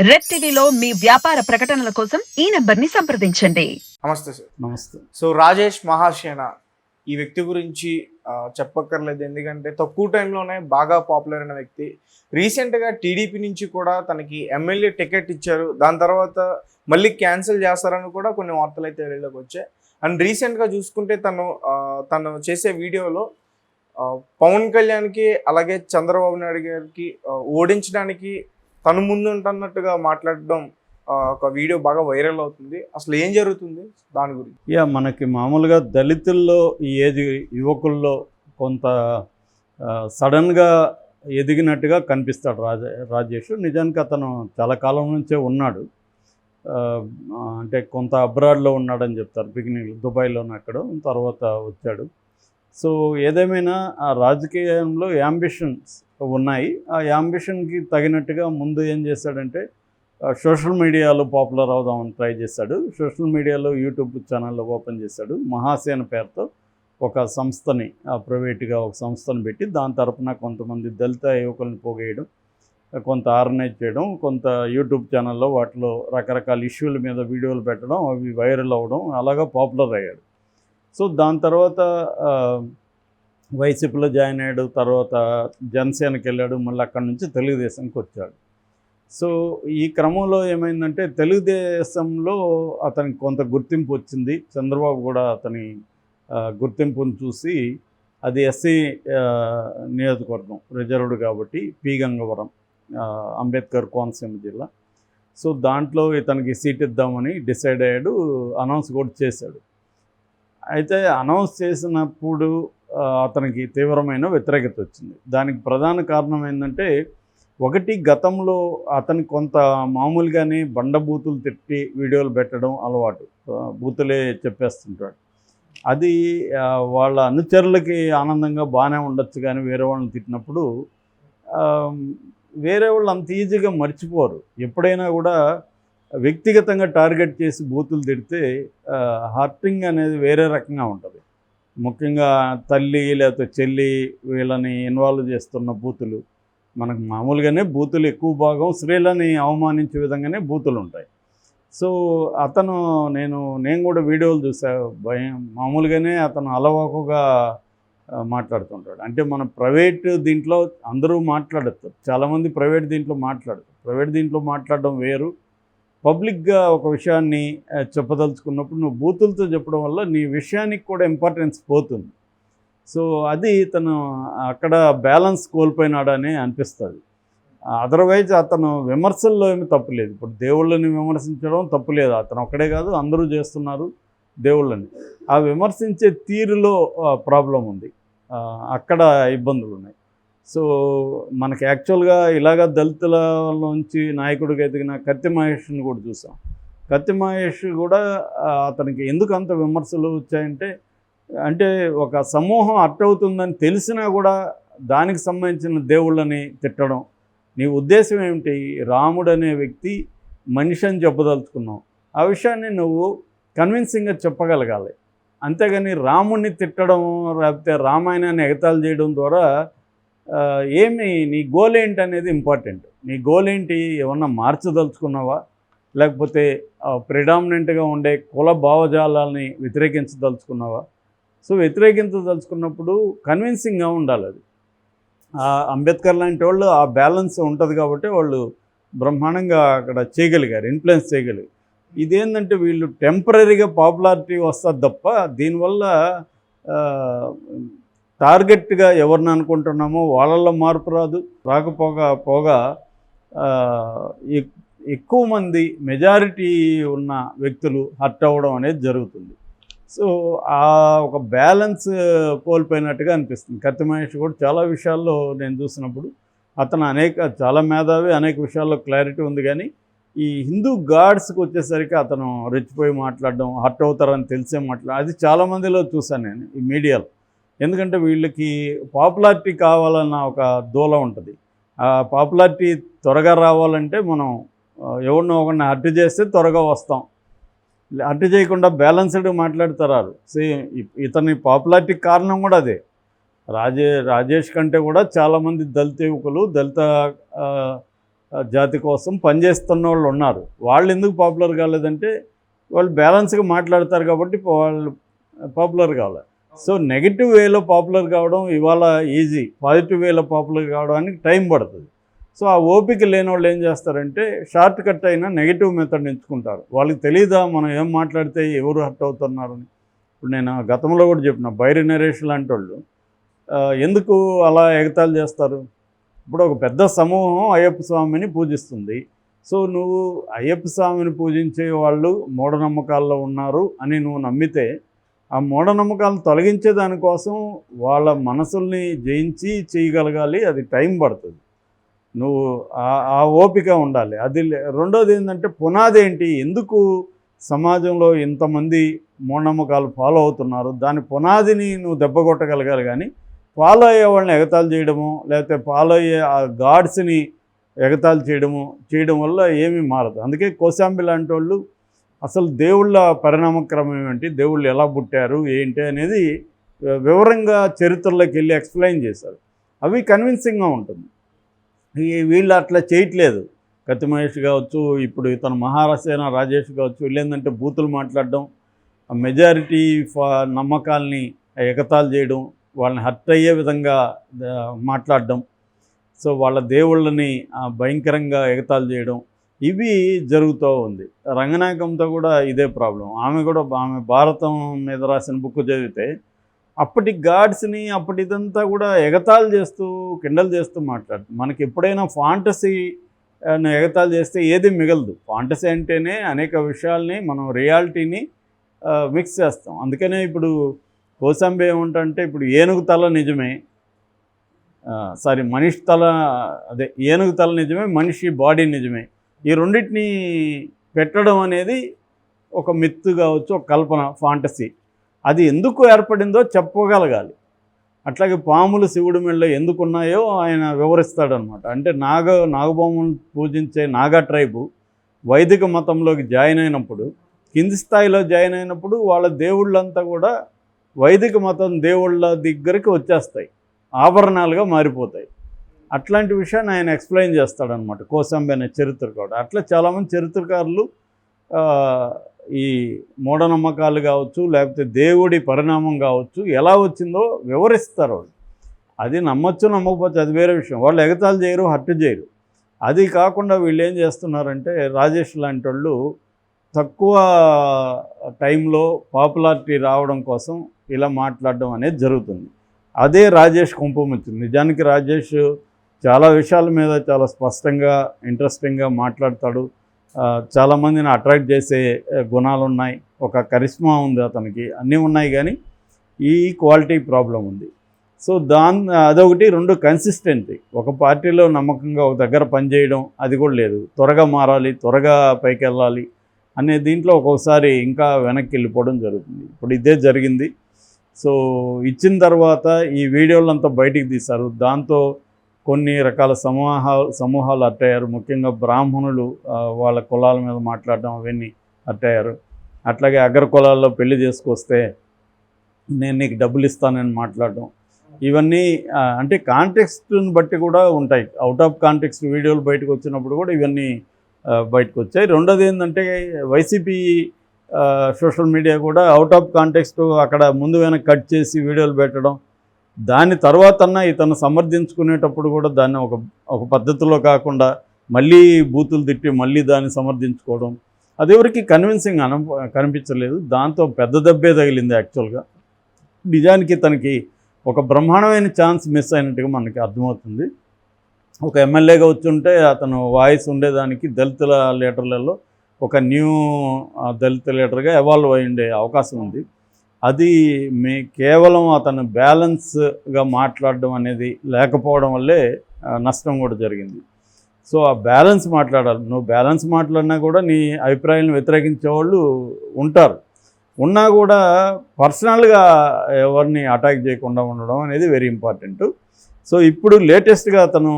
Red టీవీలో మీ వ్యాపార ప్రకటనల కోసం ఈ నంబర్ని సంప్రదించండి. నమస్తే సార్. నమస్తే. సో రాజేష్ మహాసేన ఈ వ్యక్తి గురించి చెప్పక్కర్లేదు, ఎందుకంటే తక్కువ టైంలోనే బాగా పాపులర్ అయిన వ్యక్తి. రీసెంట్గా టీడీపీ నుంచి కూడా తనకి ఎమ్మెల్యే టికెట్ ఇచ్చారు, దాని తర్వాత మళ్ళీ క్యాన్సిల్ చేస్తారని కూడా కొన్ని వార్తలు అయితే వెళ్ళలోకి వచ్చాయి. అండ్ రీసెంట్గా చూసుకుంటే తను చేసే వీడియోలో పవన్ కళ్యాణ్కి అలాగే చంద్రబాబు నాయుడు గారికి ఓడించడానికి తను ముందు ఉంటున్నట్టుగా మాట్లాడడం ఒక వీడియో బాగా వైరల్ అవుతుంది. అసలు ఏం జరుగుతుంది దాని గురించి? మనకి మామూలుగా దళితుల్లో ఈ ఏజ్ యువకుల్లో కొంత సడన్గా ఎదిగినట్టుగా కనిపిస్తాడు రాజేష్. నిజానికి అతను చాలా కాలం నుంచే ఉన్నాడు, అంటే కొంత అబ్రాడ్లో ఉన్నాడని చెప్తారు. బిగినింగ్ దుబాయ్లోనే అక్కడ, తర్వాత వచ్చాడు. సో ఏదేమైనా ఆ రాజకీయంలో యాంబిషన్స్ ఉన్నాయి. ఆ యాంబిషన్కి తగినట్టుగా ముందు ఏం చేశాడంటే సోషల్ మీడియాలో పాపులర్ అవుదామని ట్రై చేశాడు. సోషల్ మీడియాలో యూట్యూబ్ ఛానల్లో ఓపెన్ చేశాడు. మహాసేన పేరుతో ఒక సంస్థని, ప్రైవేట్గా ఒక సంస్థను పెట్టి దాని తరఫున కొంతమంది దళిత యువకులను పోగేయడం, కొంత ఆర్గనైజ్ చేయడం, కొంత యూట్యూబ్ ఛానల్లో వాటిలో రకరకాల ఇష్యూల మీద వీడియోలు పెట్టడం, అవి వైరల్ అవ్వడం, అలాగా పాపులర్ అయ్యాడు. సో దాని తర్వాత వైసీపీలో జాయిన్ అయ్యాడు, తర్వాత జనసేనకి వెళ్ళాడు, మళ్ళీ అక్కడి నుంచి తెలుగుదేశంకి వచ్చాడు. సో ఈ క్రమంలో ఏమైందంటే తెలుగుదేశంలో అతనికి కొంత గుర్తింపు వచ్చింది. చంద్రబాబు కూడా అతని గుర్తింపును చూసి, అది ఎస్సీ నియోజకవర్గం రిజర్వ్డ్ కాబట్టి, పి గంగవరం, అంబేద్కర్ కోనసీమ జిల్లా. సో దాంట్లో ఇతనికి సీట్ ఇద్దామని డిసైడ్ అయ్యాడు. అనౌన్స్ కూడా చేశాడు. అయితే అనౌన్స్ చేసినప్పుడు అతనికి తీవ్రమైన వ్యతిరేకత వచ్చింది. దానికి ప్రధాన కారణం ఏంటంటే, ఒకటి, గతంలో అతను కొంత మామూలుగానే బండబూతులు తిట్టి వీడియోలు పెట్టడం అలవాటు, బూతులే చెప్పేస్తుంటాడు. అది వాళ్ళ అనుచరులకి ఆనందంగా బాగానే ఉండొచ్చు, కానీ వేరే వాళ్ళని తిట్టినప్పుడు వేరే వాళ్ళు అంత ఈజీగా మర్చిపోరు. ఎప్పుడైనా కూడా వ్యక్తిగతంగా టార్గెట్ చేసి బూతులు తిడితే హర్టింగ్ అనేది వేరే రకంగా ఉంటుంది. ముఖ్యంగా తల్లి లేకపోతే చెల్లి వీళ్ళని ఇన్వాల్వ్ చేస్తున్న బూతులు, మనకు మామూలుగానే బూతులు ఎక్కువ భాగం స్త్రీలని అవమానించే విధంగానే బూతులు ఉంటాయి. సో అతను నేను కూడా వీడియోలు చూసా, మామూలుగానే అతను అలవాకుగా మాట్లాడుతుంటాడు. అంటే మన ప్రైవేట్ దీంట్లో అందరూ మాట్లాడతారు, చాలామంది ప్రైవేట్ దీంట్లో మాట్లాడతారు. ప్రైవేట్ దీంట్లో మాట్లాడడం వేరు, పబ్లిక్గా ఒక విషయాన్ని చెప్పదలుచుకున్నప్పుడు నువ్వు బూతులతో చెప్పడం వల్ల నీ విషయానికి కూడా ఇంపార్టెన్స్ పోతుంది. సో అది తను అక్కడ బ్యాలెన్స్ కోల్పోయినాడని అనిపిస్తుంది. అదర్వైజ్ అతను విమర్శల్లో ఏమి తప్పులేదు. ఇప్పుడు దేవుళ్ళని విమర్శించడం తప్పులేదు, అతను ఒక్కడే కాదు, అందరూ చేస్తున్నారు దేవుళ్ళని. ఆ విమర్శించే తీరులో ప్రాబ్లం ఉంది, అక్కడ ఇబ్బందులు ఉన్నాయి. సో మనకి యాక్చువల్గా ఇలాగ దళితుల నుంచి నాయకుడిగా ఎదిగిన కత్తి మహేష్ని కూడా చూసాం. కత్తి మహేష్ కూడా అతనికి ఎందుకు అంత విమర్శలు వచ్చాయంటే, అంటే ఒక సమూహం అట్టవుతుందని తెలిసినా కూడా దానికి సంబంధించిన దేవుళ్ళని తిట్టడం. నీ ఉద్దేశం ఏమిటి? రాముడు అనే వ్యక్తి మనిషి అని చెప్పదలుచుకున్నావు, ఆ విషయాన్ని నువ్వు కన్విన్సింగ్గా చెప్పగలగాలి. అంతేగాని రాముడిని తిట్టడం లేకపోతే రామాయణాన్ని ఎగతాళి చేయడం ద్వారా నీ గోల్ ఏంటి అనేది ఇంపార్టెంట్. నీ గోల్ ఏంటి? ఏమన్నా మార్చదలుచుకున్నావా, లేకపోతే ప్రిడామినెంట్గా ఉండే కుల భావజాలాన్ని వ్యతిరేకించదలుచుకున్నావా? సో వ్యతిరేకించదలుచుకున్నప్పుడు కన్విన్సింగ్గా ఉండాలి. అది అంబేద్కర్ లాంటి వాళ్ళు ఆ బ్యాలెన్స్ ఉంటుంది కాబట్టి వాళ్ళు బ్రహ్మాండంగా అక్కడ చేయగలిగారు, ఇన్ఫ్లుయెన్స్ చేయగలిగారు. ఇదేంటంటే వీళ్ళు టెంపరీగా పాపులారిటీ వస్తుంది తప్ప దీనివల్ల టార్గెట్గా ఎవరిని అనుకుంటున్నామో వాళ్ళల్లో మార్పు రాదు. పోగా ఎక్కువ మంది మెజారిటీ ఉన్న వ్యక్తులు హర్ట్ అవ్వడం అనేది జరుగుతుంది. సో ఆ ఒక బ్యాలెన్స్ కోల్పోయినట్టుగా అనిపిస్తుంది. కత్తి మహేష్ కూడా చాలా విషయాల్లో నేను చూసినప్పుడు అతను చాలా మేధావి, అనేక విషయాల్లో క్లారిటీ ఉంది, కానీ ఈ హిందూ గాడ్స్కి వచ్చేసరికి అతను రెచ్చిపోయి మాట్లాడడం, హర్ట్ అవుతారని తెలిసే అది చాలామందిలో చూశాను నేను ఈ మీడియాలో. ఎందుకంటే వీళ్ళకి పాపులారిటీ కావాలన్న ఒక దూల ఉంటుంది. ఆ పాపులారిటీ త్వరగా రావాలంటే మనం ఎవరినో ఒకరిని హర్ట్ చేస్తే త్వరగా వస్తాం, హర్ట్ చేయకుండా బ్యాలెన్స్డ్గా మాట్లాడతారు. సేమ్ ఇతని పాపులారిటీ కారణం కూడా అదే. రాజేష్ కంటే కూడా చాలామంది దళిత యువకులు, దళిత జాతి కోసం పనిచేస్తున్న వాళ్ళు ఉన్నారు. వాళ్ళు ఎందుకు పాపులర్ కాలేదంటే వాళ్ళు బ్యాలెన్స్గా మాట్లాడతారు కాబట్టి వాళ్ళు పాపులర్ కావాలి. సో నెగిటివ్ వేలో పాపులర్ కావడం ఇవాళ ఈజీ, పాజిటివ్ వేలో పాపులర్ కావడానికి టైం పడుతుంది. సో ఆ ఓపిక లేని వాళ్ళు ఏం చేస్తారంటే షార్ట్ కట్ అయినా నెగిటివ్ మెథడ్ ఎంచుకుంటారు. వాళ్ళకి తెలియదా మనం ఏం మాట్లాడితే ఎవరు హర్ట్ అవుతున్నారని. ఇప్పుడు నేను గతంలో కూడా చెప్పిన బైరి నరేష్ లాంటి వాళ్ళు ఎందుకు అలా ఎగతాళి చేస్తారు? ఇప్పుడు ఒక పెద్ద సమూహం అయ్యప్ప స్వామిని పూజిస్తుంది. సో నువ్వు అయ్యప్ప స్వామిని పూజించే వాళ్ళు మూఢనమ్మకాల్లో ఉన్నారు అని నువ్వు నమ్మితే ఆ మూఢనమ్మకాలను తొలగించే దానికోసం వాళ్ళ మనసుల్ని జయించి చేయగలగాలి. అది టైం పడుతుంది. నువ్వు ఆ ఓపిక ఉండాలి. అది రెండోది ఏంటంటే పునాది ఏంటి, ఎందుకు సమాజంలో ఇంతమంది మూఢనమ్మకాలు ఫాలో అవుతున్నారు, దాని పునాదిని నువ్వు దెబ్బ కొట్టగలగాలి. కానీ ఫాలో అయ్యే వాళ్ళని ఎగతాళి చేయడము, లేకపోతే ఫాలో అయ్యే ఆ గాడ్స్ని ఎగతాళి చేయడం వల్ల ఏమీ మారదు. అందుకే కోశాంబి లాంటి వాళ్ళు అసలు దేవుళ్ళ పరిణామక్రమం ఏమిటి, దేవుళ్ళు ఎలా పుట్టారు ఏంటి అనేది వివరంగా చరిత్రలోకి వెళ్ళి ఎక్స్ప్లెయిన్ చేశారు. అవి కన్విన్సింగ్గా ఉంటుంది. వీళ్ళు అట్లా చేయట్లేదు. కత్తి మహేష్ కావచ్చు, ఇప్పుడు ఇతను మహారాసేన రాజేష్ కావచ్చు, వీళ్ళేందంటే బూతులు మాట్లాడడం, మెజారిటీ నమ్మకాల్ని ఎగతాళి చేయడం, వాళ్ళని హర్ట్ అయ్యే విధంగా మాట్లాడడం, సో వాళ్ళ దేవుళ్ళని భయంకరంగా ఎగతాళి చేయడం, ఇవి జరుగుతూ ఉంది. రంగనాయకంతో కూడా ఇదే ప్రాబ్లం. ఆమె భారతం మీద రాసిన బుక్ చదివితే అప్పటి గాడ్స్ని అప్పటి ఇదంతా కూడా ఎగతాళి చేస్తూ కిండల్ చేస్తూ మాట్లాడుతుంది. మనకి ఎప్పుడైనా ఫాంటసీ ఎగతాళి చేస్తే ఏది మిగలదు. ఫాంటసీ అంటేనే అనేక విషయాల్ని మనం రియాలిటీని మిక్స్ చేస్తాం. అందుకనే ఇప్పుడు కోశాంబి ఏమంటే ఇప్పుడు ఏనుగు తల నిజమే, మనిషి తల ఏనుగు తల నిజమే, మనిషి బాడీ నిజమే. ఈ రెండింటిని పెట్టడం అనేది ఒక మిత్తు కావచ్చు, ఒక కల్పన, ఫాంటసీ. అది ఎందుకు ఏర్పడిందో చెప్పగలగాలి. అట్లాగే పాములు శివుడి మెడలో ఎందుకున్నాయో ఆయన వివరిస్తాడనమాట. అంటే నాగబొమ్మను పూజించే నాగా ట్రైబు వైదిక మతంలోకి జాయిన్ అయినప్పుడు, కింది స్థాయిలో జాయిన్ అయినప్పుడు వాళ్ళ దేవుళ్ళంతా కూడా వైదిక మతం దేవుళ్ళ దగ్గరికి వచ్చేస్తాయి, ఆభరణాలుగా మారిపోతాయి. అట్లాంటి విషయాన్ని ఆయన ఎక్స్ప్లెయిన్ చేస్తాడనమాట కోశాంబి అనే చరిత్రకారుడు. అట్లా చాలామంది చరిత్రకారులు ఈ మూఢనమ్మకాలు కావచ్చు, లేకపోతే దేవుడి పరిణామం కావచ్చు, ఎలా వచ్చిందో వివరిస్తారు వాళ్ళు. అది నమ్మచ్చు నమ్మకపోతే అది వేరే విషయం. వాళ్ళు ఎగతాళి చేయరు, హర్ట్ చేయరు. అది కాకుండా వీళ్ళు ఏం చేస్తున్నారంటే రాజేష్ లాంటి వాళ్ళు తక్కువ టైంలో పాపులారిటీ రావడం కోసం ఇలా మాట్లాడడం అనేది జరుగుతుంది. అదే రాజేష్ కుంపముచ్చింది. నిజానికి రాజేష్ చాలా విషయాల మీద చాలా స్పష్టంగా ఇంట్రెస్టింగ్గా మాట్లాడతాడు. చాలామందిని అట్రాక్ట్ చేసే గుణాలు ఉన్నాయి, ఒక కరిష్మా ఉంది అతనికి, అన్నీ ఉన్నాయి. కానీ ఈ క్వాలిటీ ప్రాబ్లం ఉంది. సో అదొకటి. రెండు, కన్సిస్టెంటీ. ఒక పార్టీలో నమ్మకంగా ఒక దగ్గర పనిచేయడం అది కూడా లేదు. త్వరగా మారాలి, త్వరగా పైకి వెళ్ళాలి అనే దీంట్లో ఒక్కొక్కసారి ఇంకా వెనక్కి వెళ్ళిపోవడం జరుగుతుంది. ఇప్పుడు ఇదే జరిగింది. సో ఇచ్చిన తర్వాత ఈ వీడియోలంతా బయటికి తీశారు. దాంతో కొన్ని రకాల సమూహాలు అట్టయ్యారు. ముఖ్యంగా బ్రాహ్మణులు వాళ్ళ కులాల మీద మాట్లాడడం అవన్నీ అట్టయ్యారు. అట్లాగే అగ్ర కులాల్లో పెళ్లి చేసుకొస్తే నేను నీకు డబ్బులు ఇస్తానని మాట్లాడడం, ఇవన్నీ అంటే కాంటెక్స్ట్ని బట్టి కూడా ఉంటాయి. అవుట్ ఆఫ్ కాంటెక్స్ట్ వీడియోలు బయటకు వచ్చినప్పుడు కూడా ఇవన్నీ బయటకు వచ్చాయి. రెండోది ఏంటంటే వైసీపీ సోషల్ మీడియా కూడా అవుట్ ఆఫ్ కాంటెక్స్ట్ అక్కడ ముందు వెనక కట్ చేసి వీడియోలు పెట్టడం, దాని తర్వాత ఇతను సమర్థించుకునేటప్పుడు కూడా దాన్ని ఒక పద్ధతిలో కాకుండా మళ్ళీ బూతులు తిట్టి మళ్ళీ దాన్ని సమర్థించుకోవడం, అది ఎవరికి కన్విన్సింగ్ కనిపించలేదు. దాంతో పెద్ద దెబ్బే తగిలింది. యాక్చువల్గా నిజానికి తనకి ఒక బ్రహ్మాండమైన ఛాన్స్ మిస్ అయినట్టుగా మనకి అర్థమవుతుంది. ఒక ఎమ్మెల్యేగా వచ్చుంటే అతను వాయిస్ ఉండేదానికి దళితుల లీడర్లలో ఒక న్యూ దళిత లీడర్గా ఎవాల్వ్ అయి ఉండే అవకాశం ఉంది. అది కేవలం అతను బ్యాలెన్స్గా మాట్లాడడం అనేది లేకపోవడం వల్లే నష్టం కూడా జరిగింది. సో ఆ బ్యాలెన్స్ మాట్లాడాలి. నువ్వు బ్యాలెన్స్ మాట్లాడినా కూడా నీ అభిప్రాయాలను వ్యతిరేకించే వాళ్ళు ఉంటారు. ఉన్నా కూడా పర్సనల్గా ఎవరిని అటాక్ చేయకుండా ఉండడం అనేది వెరీ ఇంపార్టెంట్. సో ఇప్పుడు లేటెస్ట్గా అతను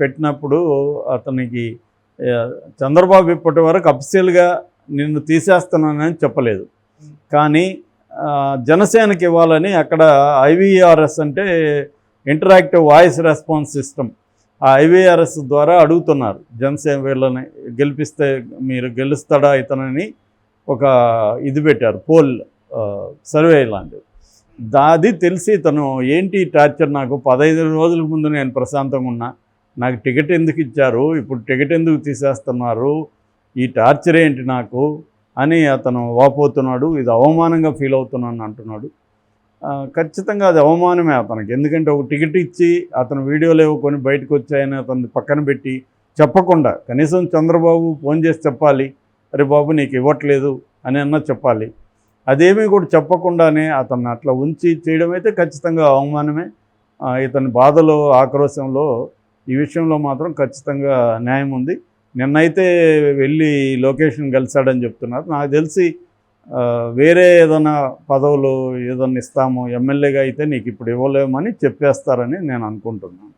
పెట్టినప్పుడు అతనికి చంద్రబాబు ఇప్పటి వరకు అఫీషియల్గా నిన్ను తీసేస్తున్నానని చెప్పలేదు, కానీ జనసేనకి ఇవ్వాలని అక్కడ IVRS అంటే ఇంటరాక్టివ్ వాయిస్ రెస్పాన్స్ సిస్టమ్, ఆ ఐవీఆర్ఎస్ ద్వారా అడుగుతున్నారు జనసేన వీళ్ళని గెలిపిస్తే మీరు గెలుస్తాడా ఇతనని ఒక ఇది పెట్టారు పోల్ సర్వే లాంటిది. అది తెలిసి తను ఏంటి టార్చర్, నాకు 15 రోజుల ముందు నేను ప్రశాంతంగా ఉన్నా, నాకు టికెట్ ఎందుకు ఇచ్చారు, ఇప్పుడు టికెట్ ఎందుకు తీసేస్తున్నారు, ఈ టార్చర్ ఏంటి నాకు అని అతను వాపోతున్నాడు. ఇది అవమానంగా ఫీల్ అవుతున్నాను అంటున్నాడు. ఖచ్చితంగా అది అవమానమే అతనికి. ఎందుకంటే ఒక టికెట్ ఇచ్చి అతను వీడియోలు ఏవో కొన్ని బయటకు వచ్చాయని అతన్ని పక్కన పెట్టి చెప్పకుండా, కనీసం చంద్రబాబు ఫోన్ చేసి చెప్పాలి, అరే బాబు నీకు ఇవ్వట్లేదు అని అన్నా చెప్పాలి. అదేమీ కూడా చెప్పకుండానే అతన్ని అట్లా ఉంచి చేయడం అయితే ఖచ్చితంగా అవమానమే. ఇతని బాధలో ఆక్రోశంలో ఈ విషయంలో మాత్రం ఖచ్చితంగా న్యాయం ఉంది. నిన్నైతే వెళ్ళి లొకేషన్ కలిశాడని చెప్తున్నారు. నాకు తెలిసి వేరే ఏదైనా పదవులు ఏదైనా ఇస్తాము, ఎమ్మెల్యేగా అయితే నీకు ఇప్పుడు ఇవ్వలేమని చెప్పేస్తారని నేను అనుకుంటున్నాను.